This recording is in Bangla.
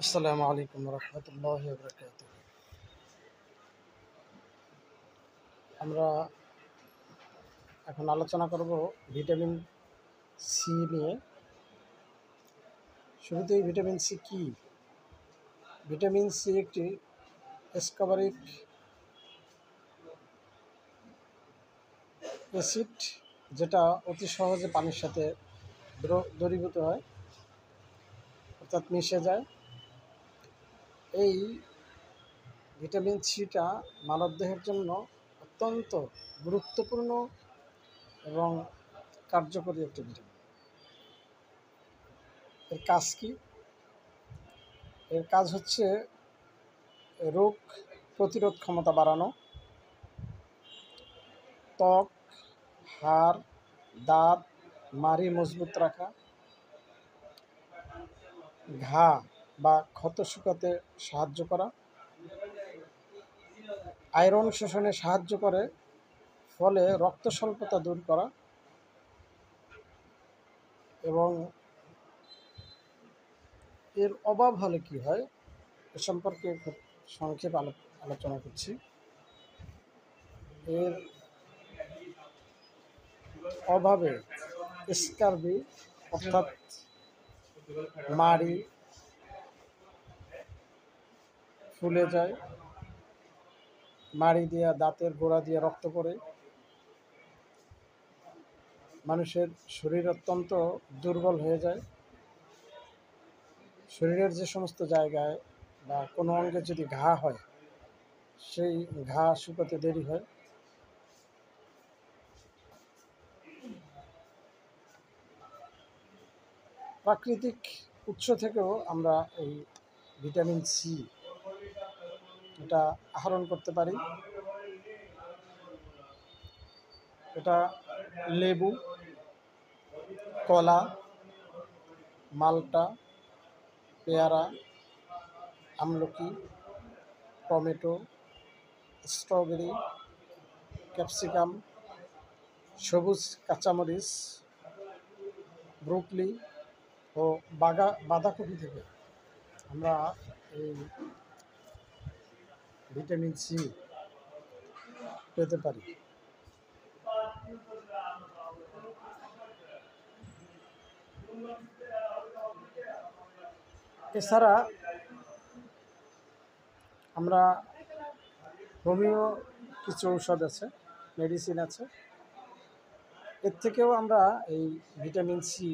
আসসালামু আলাইকুম রহমতুল্লাহ বরকাত। আমরা এখন আলোচনা করব ভিটামিন সি নিয়ে। শুরুতেই ভিটামিন সি কী? ভিটামিন সি একটি এসকোবারিক অ্যাসিড, যেটা অতি সহজে পানির সাথে দ্রবীভূত হয়, অর্থাৎ মিশে যায়। এই ভিটামিন সিটা মানবদেহের জন্য অত্যন্ত গুরুত্বপূর্ণ এবং কার্যকরী একটি ভিটামিন। এর কাজ কী? এর কাজ হচ্ছে রোগ প্রতিরোধ ক্ষমতা বাড়ানো, ত্বক, হাড়, দাঁত, মাড়ি মজবুত রাখা, ঘা বা ক্ষত শুকাতে সাহায্য করা, আয়রন শোষণে সাহায্য করে, ফলে রক্ত স্বল্পতা দূর করা, এবং এর অভাব হলে কি হয় এ সম্পর্কে খুব সংক্ষেপে আলোচনা করছি। এর অভাবে স্কারবি, অর্থাৎ মাড়ি ফুলে যায়, মাড়ি দিয়ে দাঁতের গোড়া দিয়ে রক্ত পড়ে, মানুষের শরীর অত্যন্ত দুর্বল হয়ে যায়। শরীরের যে সমস্ত জায়গায় বা কোনো অঙ্গে যদি ঘা হয়, সেই ঘা শুকাতে দেরি হয়। প্রাকৃতিক উৎস থেকেও আমরা এই ভিটামিন সি এটা আহরণ করতে পারি। এটা লেবু, কলা, মাল্টা, পেয়ারা, আমলকি, টমেটো, স্ট্রবেরি, ক্যাপসিকাম, সবুজ কাঁচামরিচ, ব্রোকলি ও বাঁধাকপি থেকে আমরা এই ভিটামিন সি পেতে পারি। এছাড়া আমরা হোমিও কিছু ঔষধ আছে, মেডিসিন আছে, এর থেকেও আমরা এই ভিটামিন সি